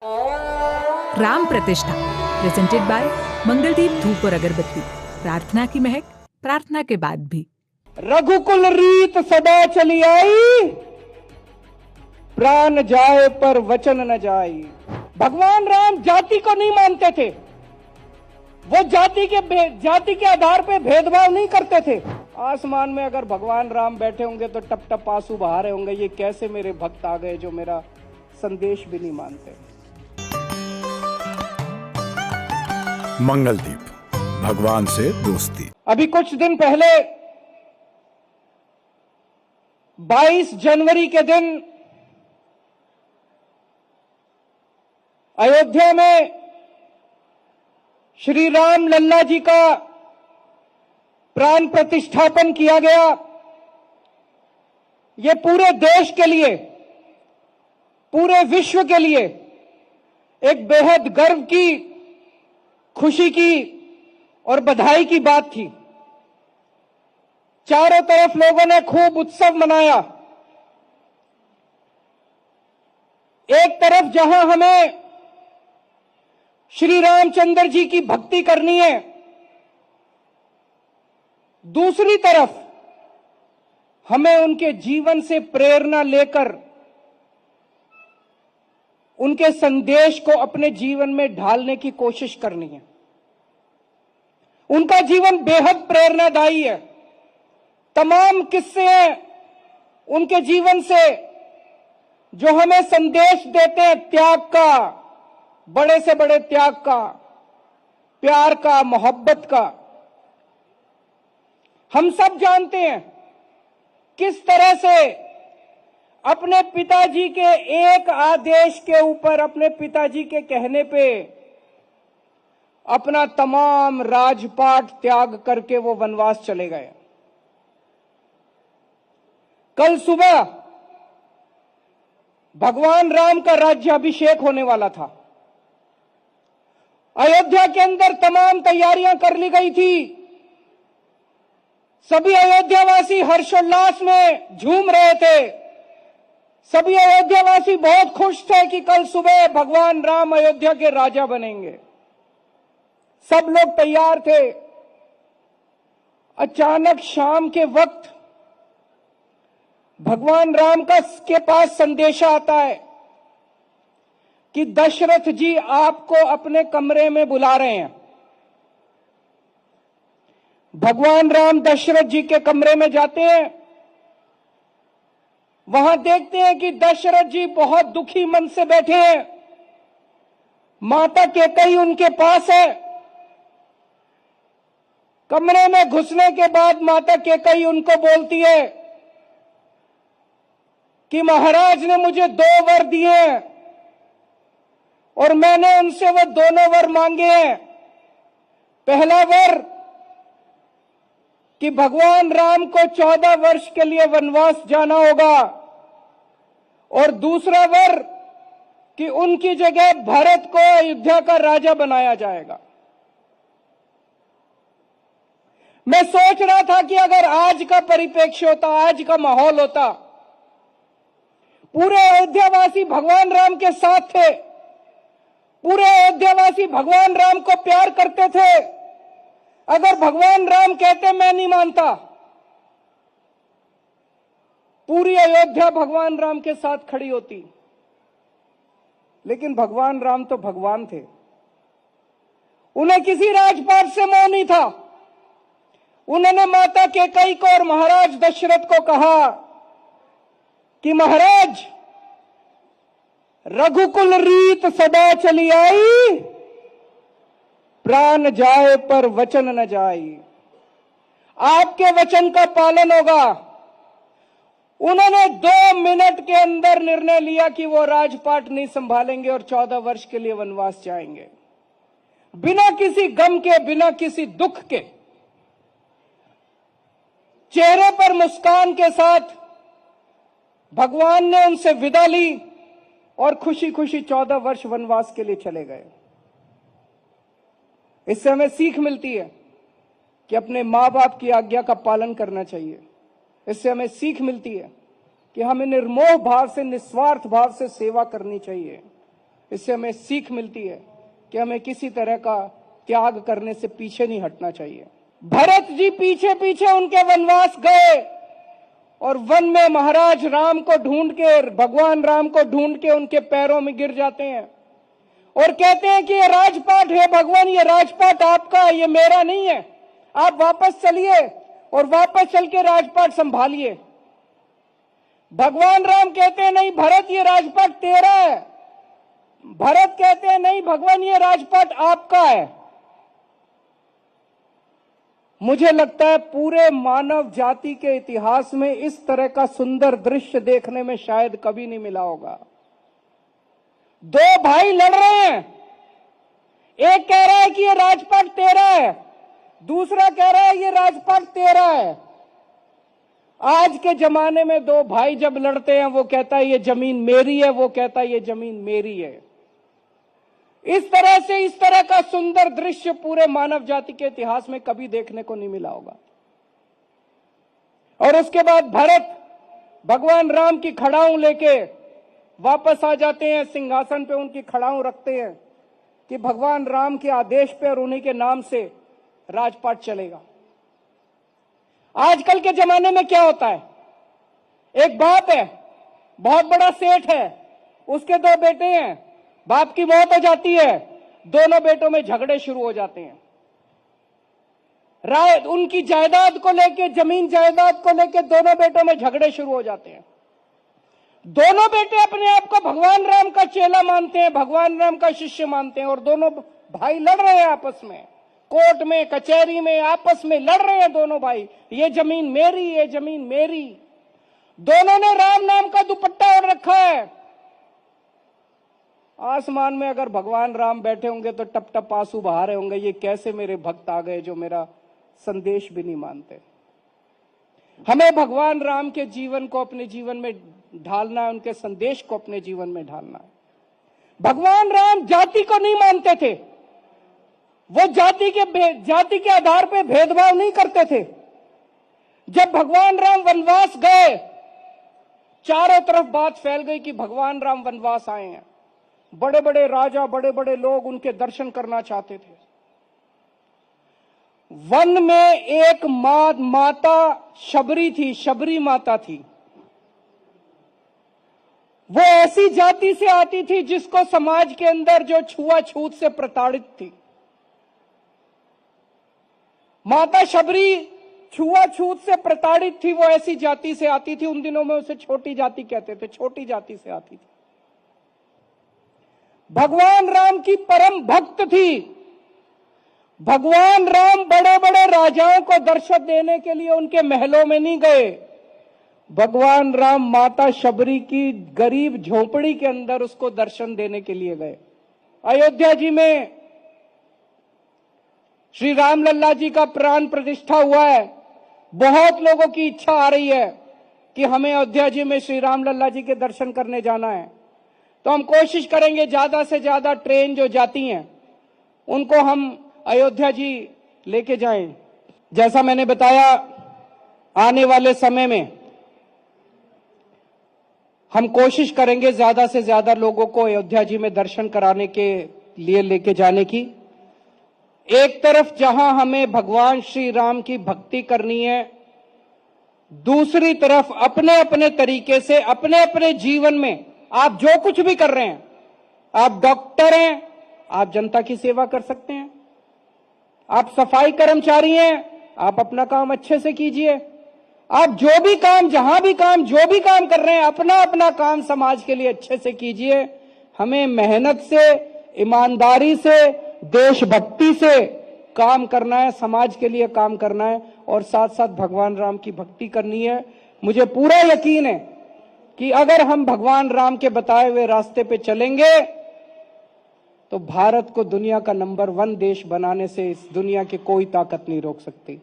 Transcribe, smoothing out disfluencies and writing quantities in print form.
राम प्रतिष्ठा presented by Mangaldeep धूप और अगरबत्ती। प्रार्थना की महक प्रार्थना के बाद भी। रघुकुल रीत सदा चली आई, प्राण जाए पर वचन न जाए। भगवान राम जाति को नहीं मानते थे। वो जाति के आधार पे भेदभाव नहीं करते थे। आसमान में अगर भगवान राम बैठे होंगे तो टप टप आंसू बहा रहे होंगे, ये कैसे मेरे भक्त आ गए जो मेरा संदेश भी नहीं मानते। मंगलदीप, भगवान से दोस्ती। अभी कुछ दिन पहले 22 जनवरी के दिन अयोध्या में श्री राम लल्ला जी का प्राण प्रतिष्ठापन किया गया। ये पूरे देश के लिए, पूरे विश्व के लिए एक बेहद गर्व की, खुशी की और बधाई की बात थी। चारों तरफ लोगों ने खूब उत्सव मनाया। एक तरफ जहां हमें श्री रामचंद्र जी की भक्ति करनी है, दूसरी तरफ हमें उनके जीवन से प्रेरणा लेकर उनके संदेश को अपने जीवन में ढालने की कोशिश करनी है। उनका जीवन बेहद प्रेरणादायी है। तमाम किस्से हैं उनके जीवन से जो हमें संदेश देते हैं त्याग का, बड़े से बड़े त्याग का, प्यार का, मोहब्बत का। हम सब जानते हैं किस तरह से अपने पिताजी के एक आदेश के ऊपर, अपने पिताजी के कहने पे अपना तमाम राजपाट त्याग करके वो वनवास चले गए। कल सुबह भगवान राम का राज्याभिषेक होने वाला था। अयोध्या के अंदर तमाम तैयारियां कर ली गई थी। सभी अयोध्यावासी हर्षोल्लास में झूम रहे थे। सभी अयोध्यावासी बहुत खुश थे कि कल सुबह भगवान राम अयोध्या के राजा बनेंगे। सब लोग तैयार थे। अचानक शाम के वक्त भगवान राम के पास संदेशा आता है कि दशरथ जी आपको अपने कमरे में बुला रहे हैं। भगवान राम दशरथ जी के कमरे में जाते हैं। वहां देखते हैं कि दशरथ जी बहुत दुखी मन से बैठे हैं। माता कैकेयी उनके पास है। कमरे में घुसने के बाद माता कैकेयी उनको बोलती है कि महाराज ने मुझे 2 वर दिए हैं और मैंने उनसे वो दोनों वर मांगे हैं। पहला वर कि भगवान राम को 14 वर्ष के लिए वनवास जाना होगा और दूसरा वर कि उनकी जगह भरत को अयोध्या का राजा बनाया जाएगा। मैं सोच रहा था कि अगर आज का परिप्रेक्ष्य होता, आज का माहौल होता, पूरे अयोध्यावासी भगवान राम के साथ थे, पूरे अयोध्यावासी भगवान राम को प्यार करते थे। अगर भगवान राम कहते मैं नहीं मानता, पूरी अयोध्या भगवान राम के साथ खड़ी होती। लेकिन भगवान राम तो भगवान थे। उन्हें किसी राजपाट से मोह नहीं था। उन्होंने माता कैकेयी को और महाराज दशरथ को कहा कि महाराज, रघुकुल रीत सदा चली आई, प्राण जाए पर वचन न जाए। आपके वचन का पालन होगा। उन्होंने 2 मिनट के अंदर निर्णय लिया कि वो राजपाट नहीं संभालेंगे और 14 वर्ष के लिए वनवास जाएंगे। बिना किसी गम के, बिना किसी दुख के, चेहरे पर मुस्कान के साथ भगवान ने उनसे विदा ली और खुशी खुशी 14 वर्ष वनवास के लिए चले गए। इससे हमें सीख मिलती है कि अपने मां बाप की आज्ञा का पालन करना चाहिए। इससे हमें सीख मिलती है कि हमें निर्मोह भाव से, निस्वार्थ भाव से सेवा करनी चाहिए। इससे हमें सीख मिलती है कि हमें किसी तरह का त्याग करने से पीछे नहीं हटना चाहिए। भरत जी पीछे पीछे उनके वनवास गए और वन में महाराज राम को ढूंढ के, भगवान राम को ढूंढ के उनके पैरों में गिर जाते हैं और कहते हैं कि ये राजपाट है भगवान, ये राजपाट आपका है, ये मेरा नहीं है, आप वापस चलिए और वापस चल के राजपाट संभालिए। भगवान राम कहते हैं नहीं भरत, ये राजपाट तेरा है। भरत कहते हैं नहीं भगवान, ये राजपाट आपका है। मुझे लगता है पूरे मानव जाति के इतिहास में इस तरह का सुंदर दृश्य देखने में शायद कभी नहीं मिला होगा। दो भाई लड़ रहे हैं, एक कह रहा है कि ये राजपाट तेरा है, दूसरा कह रहा है ये राजपाट तेरा है। आज के जमाने में दो भाई जब लड़ते हैं, वो कहता है ये जमीन मेरी है, वो कहता है ये जमीन मेरी है। इस तरह से इस तरह का सुंदर दृश्य पूरे मानव जाति के इतिहास में कभी देखने को नहीं मिला होगा। और उसके बाद भरत भगवान राम की खड़ाऊं लेके वापस आ जाते हैं, सिंहासन पे उनकी खड़ाऊं रखते हैं कि भगवान राम के आदेश पे और उन्हीं के नाम से राजपाट चलेगा। आजकल के जमाने में क्या होता है, एक बाप है, बहुत बड़ा सेठ है, उसके दो बेटे हैं, बाप की मौत हो जाती है, दोनों बेटों में झगड़े शुरू हो जाते हैं। उनकी जायदाद को लेके, जमीन जायदाद को लेके दोनों बेटों में झगड़े शुरू हो जाते हैं। दोनों बेटे अपने आप को भगवान राम का चेला मानते हैं, भगवान राम का शिष्य मानते हैं और दोनों भाई लड़ रहे हैं आपस में, कोर्ट में, कचहरी में, आपस में लड़ रहे हैं दोनों भाई, ये जमीन मेरी, ये जमीन मेरी। दोनों ने राम नाम का दुपट्टा ओढ़ रखा है। आसमान में अगर भगवान राम बैठे होंगे तो टप टप आंसू बहा रहे होंगे, ये कैसे मेरे भक्त आ गए जो मेरा संदेश भी नहीं मानते। हमें भगवान राम के जीवन को अपने जीवन में ढालना है, उनके संदेश को अपने जीवन में ढालना है। भगवान राम जाति को नहीं मानते थे, वो जाति के आधार पे भेदभाव नहीं करते थे। जब भगवान राम वनवास गए, चारों तरफ बात फैल गई कि भगवान राम वनवास आए हैं। बड़े बड़े राजा, बड़े बड़े लोग उनके दर्शन करना चाहते थे। वन में एक माता शबरी थी, शबरी माता थी। वो ऐसी जाति से आती थी जिसको समाज के अंदर जो छुआछूत से प्रताड़ित थी। माता शबरी छुआछूत से प्रताड़ित थी, वो ऐसी जाति से आती थी। उन दिनों में उसे छोटी जाति कहते थे, छोटी जाति से आती थी। भगवान राम की परम भक्त थी। भगवान राम बड़े बड़े राजाओं को दर्शन देने के लिए उनके महलों में नहीं गए। भगवान राम माता शबरी की गरीब झोपड़ी के अंदर उसको दर्शन देने के लिए गए। अयोध्या जी में श्री राम लल्ला जी का प्राण प्रतिष्ठा हुआ है। बहुत लोगों की इच्छा आ रही है कि हमें अयोध्या जी में श्री राम लल्ला जी के दर्शन करने जाना है, तो हम कोशिश करेंगे ज्यादा से ज्यादा ट्रेन जो जाती हैं उनको हम अयोध्या जी लेके जाएं। जैसा मैंने बताया, आने वाले समय में हम कोशिश करेंगे ज्यादा से ज्यादा लोगों को अयोध्या जी में दर्शन कराने के लिए लेके जाने की। एक तरफ जहां हमें भगवान श्री राम की भक्ति करनी है, दूसरी तरफ अपने अपने तरीके से, अपने अपने जीवन में आप जो कुछ भी कर रहे हैं, आप डॉक्टर हैं, आप जनता की सेवा कर सकते हैं। आप सफाई कर्मचारी हैं, आप अपना काम अच्छे से कीजिए। आप जो भी काम, जहां भी काम, जो भी काम कर रहे हैं, अपना अपना काम समाज के लिए अच्छे से कीजिए। हमें मेहनत से, ईमानदारी से, देशभक्ति से काम करना है, समाज के लिए काम करना है और साथ साथ भगवान राम की भक्ति करनी है। मुझे पूरा यकीन है कि अगर हम भगवान राम के बताए हुए रास्ते पे चलेंगे तो भारत को दुनिया का नंबर 1 देश बनाने से इस दुनिया की कोई ताकत नहीं रोक सकती।